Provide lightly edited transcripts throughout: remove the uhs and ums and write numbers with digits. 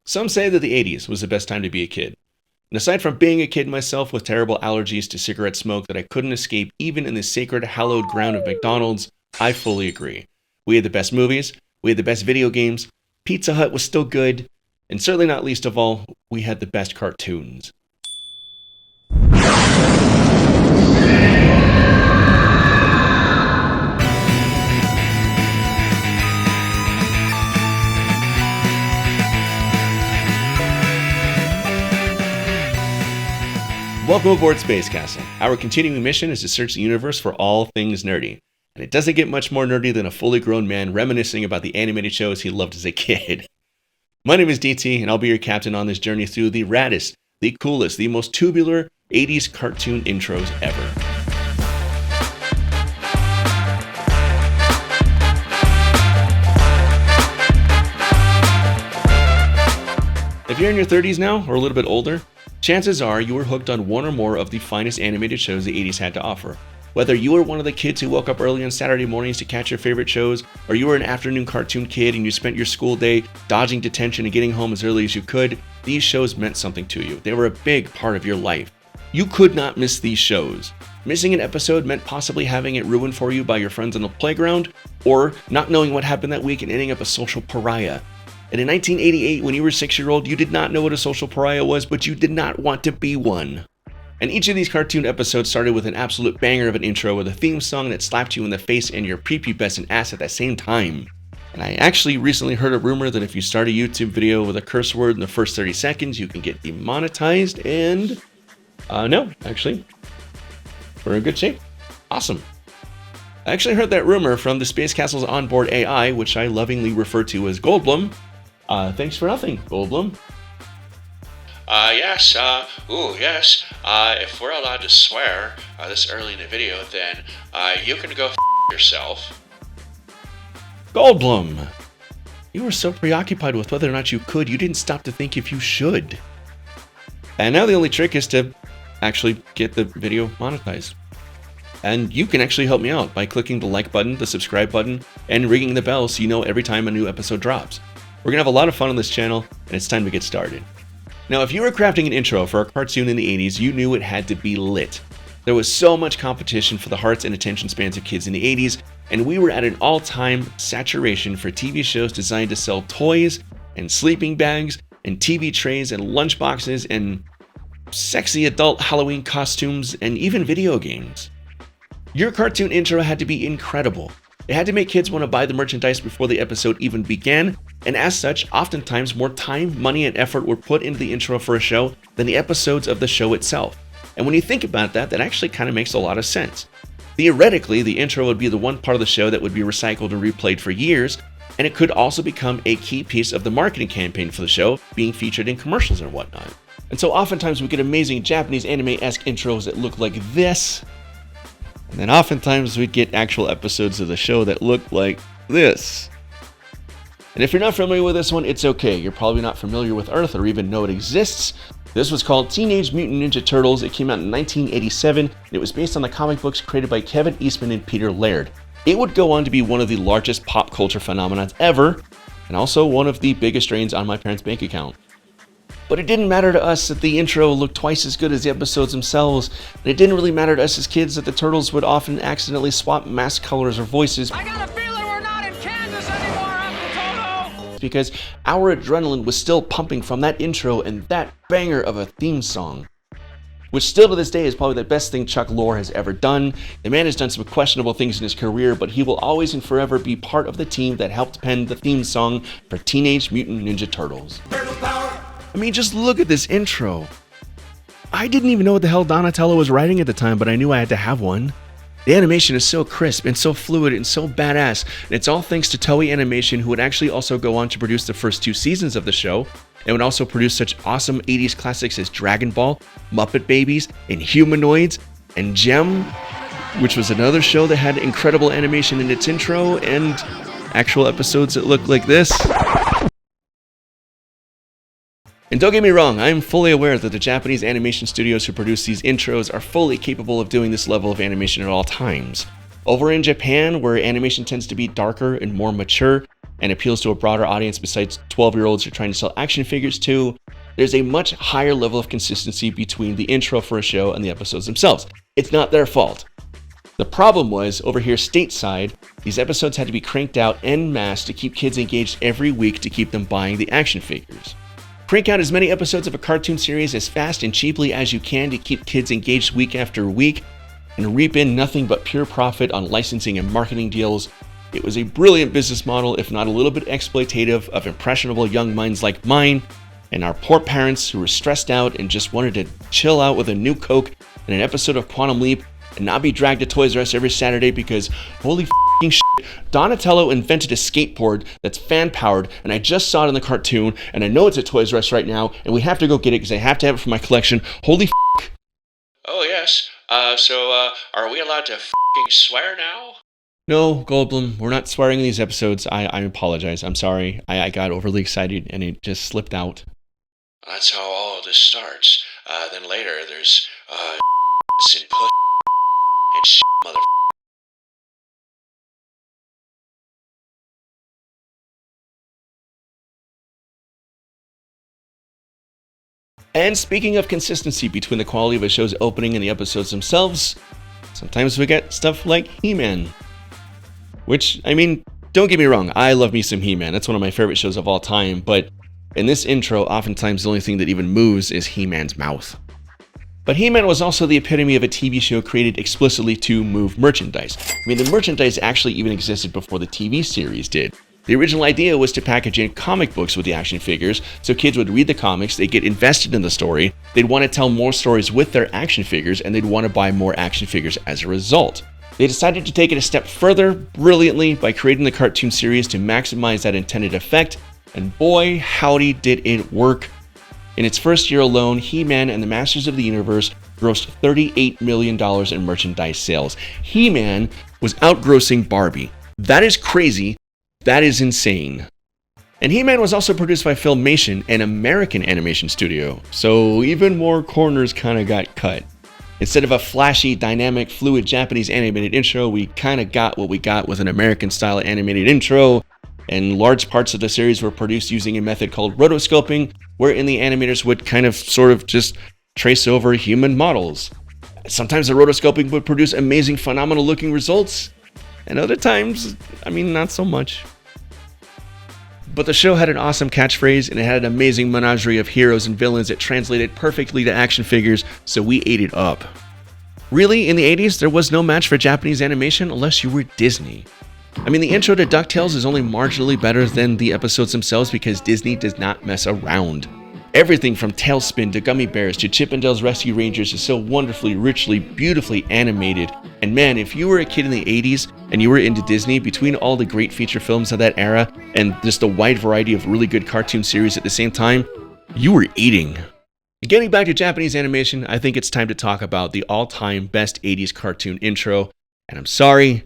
Some say that the 80s was the best time to be a kid. And aside from being a kid myself with terrible allergies to cigarette smoke that I couldn't escape even in the sacred hallowed ground of McDonald's, I fully agree. We had the best movies, we had the best video games, Pizza Hut was still good, and certainly not least of all, we had the best cartoons. Welcome aboard Space Castle. Our continuing mission is to search the universe for all things nerdy. And it doesn't get much more nerdy than a fully grown man reminiscing about the animated shows he loved as a kid. My name is DT, and I'll be your captain on this journey through the raddest, the coolest, the most tubular 80s cartoon intros ever. If you're in your 30s now, or a little bit older, chances are you were hooked on one or more of the finest animated shows the 80s had to offer. Whether you were one of the kids who woke up early on Saturday mornings to catch your favorite shows, or you were an afternoon cartoon kid and you spent your school day dodging detention and getting home as early as you could, these shows meant something to you. They were a big part of your life. You could not miss these shows. Missing an episode meant possibly having it ruined for you by your friends on the playground, or not knowing what happened that week and ending up a social pariah. And in 1988, when you were a 6-year-old, you did not know what a social pariah was, but you did not want to be one. And each of these cartoon episodes started with an absolute banger of an intro with a theme song that slapped you in the face and your prepubescent ass at the same time. And I actually recently heard a rumor that if you start a YouTube video with a curse word in the first 30 seconds, you can get demonetized, and no, actually, we're in good shape. Awesome. I actually heard that rumor from the Space Castle's onboard AI, which I lovingly refer to as Goldblum. Thanks for nothing, Goldblum. Yes, if we're allowed to swear this early in the video, then you can go yourself. Goldblum! You were so preoccupied with whether or not you could, you didn't stop to think if you should. And now the only trick is to actually get the video monetized. And you can actually help me out by clicking the like button, the subscribe button, and ringing the bell so you know every time a new episode drops. We're going to have a lot of fun on this channel, and it's time to get started. Now, if you were crafting an intro for a cartoon in the 80s, you knew it had to be lit. There was so much competition for the hearts and attention spans of kids in the 80s, and we were at an all-time saturation for TV shows designed to sell toys and sleeping bags and TV trays and lunchboxes and sexy adult Halloween costumes and even video games. Your cartoon intro had to be incredible. It had to make kids want to buy the merchandise before the episode even began, and as such, oftentimes more time, money, and effort were put into the intro for a show than the episodes of the show itself. And when you think about that, that actually kind of makes a lot of sense. Theoretically, the intro would be the one part of the show that would be recycled and replayed for years, and it could also become a key piece of the marketing campaign for the show, being featured in commercials and whatnot. And so oftentimes we get amazing Japanese anime-esque intros that look like this, and then oftentimes we'd get actual episodes of the show that look like this. And if you're not familiar with this one, it's okay. You're probably not familiar with Earth or even know it exists. This was called Teenage Mutant Ninja Turtles. It came out in 1987, and it was based on the comic books created by Kevin Eastman and Peter Laird. It would go on to be one of the largest pop culture phenomenons ever, and also one of the biggest drains on my parents' bank account. But it didn't matter to us that the intro looked twice as good as the episodes themselves, and it didn't really matter to us as kids that the turtles would often accidentally swap mask colors or voices. I got a feeling we're not in Kansas anymore, Uncle Toto! Because our adrenaline was still pumping from that intro and that banger of a theme song. Which still to this day is probably the best thing Chuck Lorre has ever done. The man has done some questionable things in his career, but he will always and forever be part of the team that helped pen the theme song for Teenage Mutant Ninja Turtles. I mean, just look at this intro. I didn't even know what the hell Donatello was writing at the time, but I knew I had to have one. The animation is so crisp and so fluid and so badass, and it's all thanks to Toei Animation, who would actually also go on to produce the first 2 seasons of the show, and would also produce such awesome 80s classics as Dragon Ball, Muppet Babies, and Humanoids, and Gem, which was another show that had incredible animation in its intro, and actual episodes that looked like this. And don't get me wrong, I am fully aware that the Japanese animation studios who produce these intros are fully capable of doing this level of animation at all times. Over in Japan, where animation tends to be darker and more mature, and appeals to a broader audience besides 12-year-olds you're trying to sell action figures to, there's a much higher level of consistency between the intro for a show and the episodes themselves. It's not their fault. The problem was, over here stateside, these episodes had to be cranked out en masse to keep kids engaged every week to keep them buying the action figures. Crank out as many episodes of a cartoon series as fast and cheaply as you can to keep kids engaged week after week, and reap in nothing but pure profit on licensing and marketing deals. It was a brilliant business model, if not a little bit exploitative of impressionable young minds like mine, and our poor parents who were stressed out and just wanted to chill out with a new Coke and an episode of Quantum Leap and not be dragged to Toys R Us every Saturday because, holy f***ing shit, Donatello invented a skateboard that's fan-powered, and I just saw it in the cartoon, and I know it's at Toys R Us right now, and we have to go get it because I have to have it for my collection. Holy f***. Oh, yes. So are we allowed to f***ing swear now? No, Goldblum, we're not swearing in these episodes. I apologize. I'm sorry. I got overly excited, and it just slipped out. That's how all of this starts. Then later there's, and puss and shit, mother. And speaking of consistency between the quality of a show's opening and the episodes themselves, sometimes we get stuff like He-Man. Which, I mean, don't get me wrong, I love me some He-Man. That's one of my favorite shows of all time, but in this intro, oftentimes the only thing that even moves is He-Man's mouth. But He-Man was also the epitome of a TV show created explicitly to move merchandise. I mean, the merchandise actually even existed before the TV series did. The original idea was to package in comic books with the action figures, so kids would read the comics, they'd get invested in the story, they'd want to tell more stories with their action figures, and they'd want to buy more action figures as a result. They decided to take it a step further, brilliantly, by creating the cartoon series to maximize that intended effect, and boy, howdy did it work. In its first year alone, He-Man and the Masters of the Universe grossed $38 million in merchandise sales. He-Man was outgrossing Barbie. That is crazy. That is insane. And He-Man was also produced by Filmation, an American animation studio, so even more corners kind of got cut. Instead of a flashy, dynamic, fluid Japanese animated intro, we kind of got what we got with an American-style animated intro, and large parts of the series were produced using a method called rotoscoping, wherein the animators would kind of sort of just trace over human models. Sometimes the rotoscoping would produce amazing, phenomenal looking results, and other times, I mean, not so much. But the show had an awesome catchphrase, and it had an amazing menagerie of heroes and villains that translated perfectly to action figures, so we ate it up. Really, in the 80s, there was no match for Japanese animation unless you were Disney. I mean, the intro to DuckTales is only marginally better than the episodes themselves because Disney does not mess around. Everything from Tailspin to Gummy Bears to Chip 'n Dale's Rescue Rangers is so wonderfully, richly, beautifully animated. And man, if you were a kid in the 80s and you were into Disney, between all the great feature films of that era and just a wide variety of really good cartoon series at the same time, you were eating. Getting back to Japanese animation, I think it's time to talk about the all-time best 80s cartoon intro. And I'm sorry,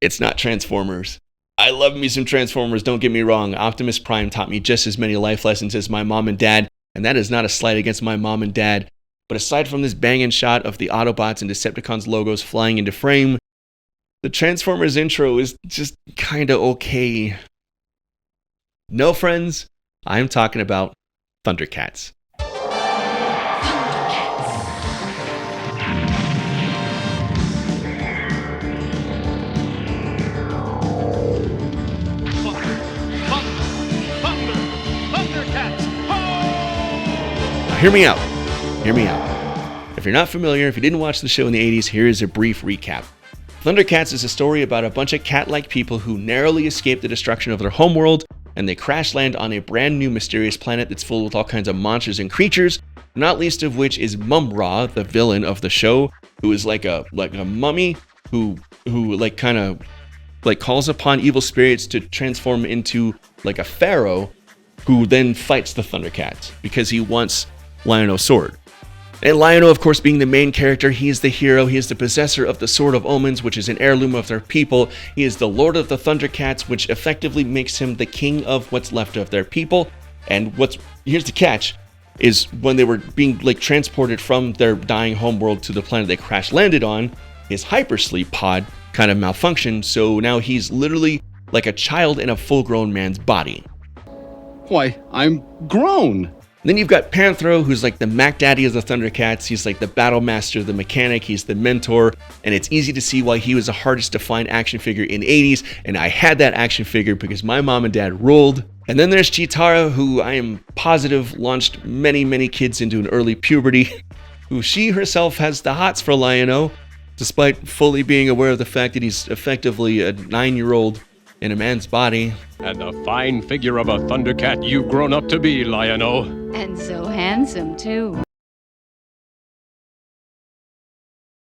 it's not Transformers. I love me some Transformers, don't get me wrong. Optimus Prime taught me just as many life lessons as my mom and dad, and that is not a slight against my mom and dad. But aside from this banging shot of the Autobots and Decepticons logos flying into frame, the Transformers intro is just kinda okay. No, friends, I'm talking about Thundercats. Hear me out. Hear me out. If you're not familiar, if you didn't watch the show in the 80s, here is a brief recap. Thundercats is a story about a bunch of cat-like people who narrowly escape the destruction of their homeworld, and they crash land on a brand new mysterious planet that's filled with all kinds of monsters and creatures, not least of which is Mum-Ra, the villain of the show, who is like a mummy who calls upon evil spirits to transform into like a pharaoh, who then fights the Thundercats because he wants Lion-O's sword. And Lion-O, of course, being the main character, he is the hero, he is the possessor of the Sword of Omens, which is an heirloom of their people. He is the Lord of the Thundercats, which effectively makes him the king of what's left of their people. And here's the catch, is when they were being transported from their dying homeworld to the planet they crash landed on, his hypersleep pod kind of malfunctioned, so now he's literally like a child in a full-grown man's body. Why, I'm grown. Then you've got Panthro, who's like the Mac Daddy of the Thundercats. He's like the battle master, the mechanic, he's the mentor, and it's easy to see why he was the hardest to find action figure in the 80s, and I had that action figure because my mom and dad ruled. And then there's Chitara, who I am positive launched many kids into an early puberty, who she herself has the hots for Lion-O, despite fully being aware of the fact that he's effectively a 9-year-old in a man's body. And a fine figure of a Thundercat you've grown up to be, Lion-O. And so handsome, too.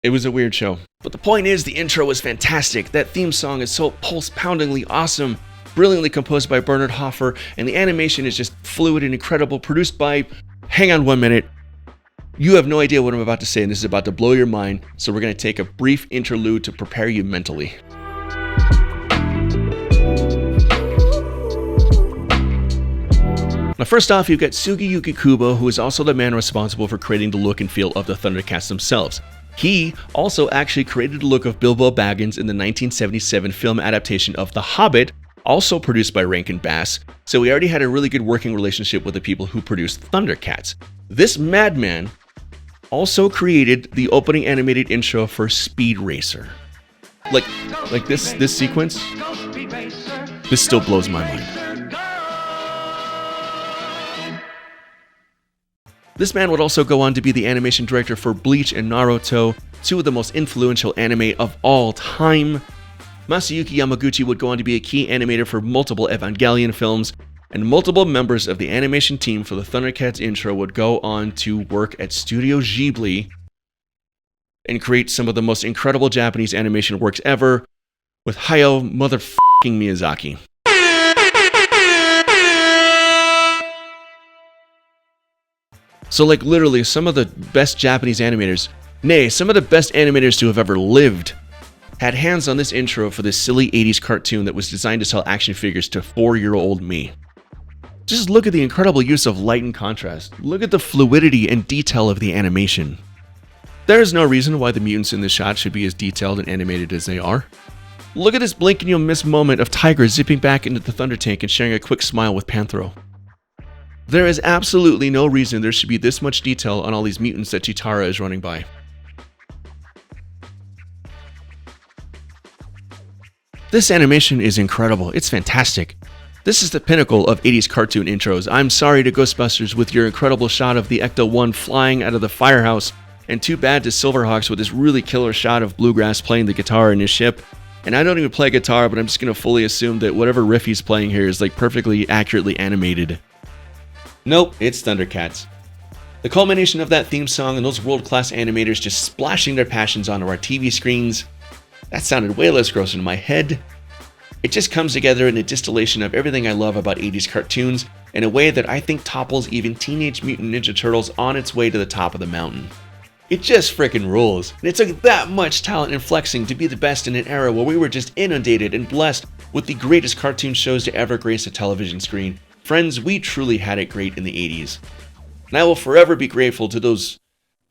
It was a weird show. But the point is, the intro was fantastic. That theme song is so pulse-poundingly awesome, brilliantly composed by Bernard Hoffer, and the animation is just fluid and incredible, produced by... Hang on 1 minute. You have no idea what I'm about to say, and this is about to blow your mind, so we're going to take a brief interlude to prepare you mentally. Now, first off, you've got Sugiyuki Kubo, who is also the man responsible for creating the look and feel of the Thundercats themselves. He also actually created the look of Bilbo Baggins in the 1977 film adaptation of The Hobbit, also produced by Rankin Bass, so he already had a really good working relationship with the people who produced Thundercats. This madman also created the opening animated intro for Speed Racer. Like this sequence, this still blows my mind. This man would also go on to be the animation director for Bleach and Naruto, two of the most influential anime of all time. Masayuki Yamaguchi would go on to be a key animator for multiple Evangelion films, and multiple members of the animation team for the Thundercats intro would go on to work at Studio Ghibli and create some of the most incredible Japanese animation works ever with Hayao motherfucking Miyazaki. So like literally some of the best Japanese animators, nay, some of the best animators to have ever lived, had hands on this intro for this silly 80s cartoon that was designed to sell action figures to 4-year-old me. Just look at the incredible use of light and contrast. Look at the fluidity and detail of the animation. There is no reason why the mutants in this shot should be as detailed and animated as they are. Look at this blink and you'll miss moment of Tiger zipping back into the Thunder Tank and sharing a quick smile with Panthro. There is absolutely no reason there should be this much detail on all these mutants that Chitara is running by. This animation is incredible. It's fantastic. This is the pinnacle of 80s cartoon intros. I'm sorry to Ghostbusters with your incredible shot of the Ecto-1 flying out of the firehouse, and too bad to Silverhawks with this really killer shot of Bluegrass playing the guitar in his ship. And I don't even play guitar, but I'm just going to fully assume that whatever riff he's playing here is like perfectly accurately animated. Nope, it's Thundercats. The culmination of that theme song and those world-class animators just splashing their passions onto our TV screens, that sounded way less gross in my head. It just comes together in a distillation of everything I love about 80s cartoons in a way that I think topples even Teenage Mutant Ninja Turtles on its way to the top of the mountain. It just frickin' rules, and it took that much talent and flexing to be the best in an era where we were just inundated and blessed with the greatest cartoon shows to ever grace a television screen. Friends, we truly had it great in the 80s. And I will forever be grateful to those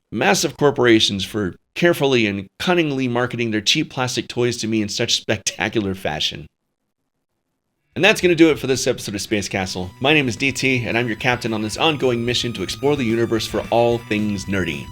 massive corporations for carefully and cunningly marketing their cheap plastic toys to me in such spectacular fashion. And that's going to do it for this episode of Space Castle. My name is DT, and I'm your captain on this ongoing mission to explore the universe for all things nerdy.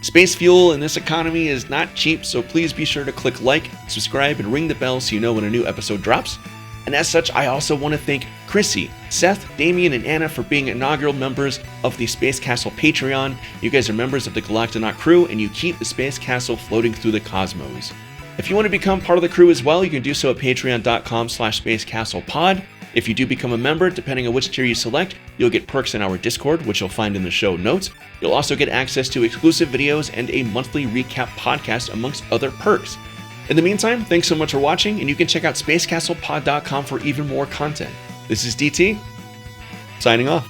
Space fuel in this economy is not cheap, so please be sure to click like, subscribe, and ring the bell so you know when a new episode drops. And as such, I also want to thank Chrissy, Seth, Damien, and Anna for being inaugural members of the Space Castle Patreon. You guys are members of the Galactonaut crew, and you keep the Space Castle floating through the cosmos. If you want to become part of the crew as well, you can do so at patreon.com/spacecastlepod. If you do become a member, depending on which tier you select, you'll get perks in our Discord, which you'll find in the show notes. You'll also get access to exclusive videos and a monthly recap podcast, amongst other perks. In the meantime, thanks so much for watching, and you can check out spacecastlepod.com for even more content. This is DT, signing off.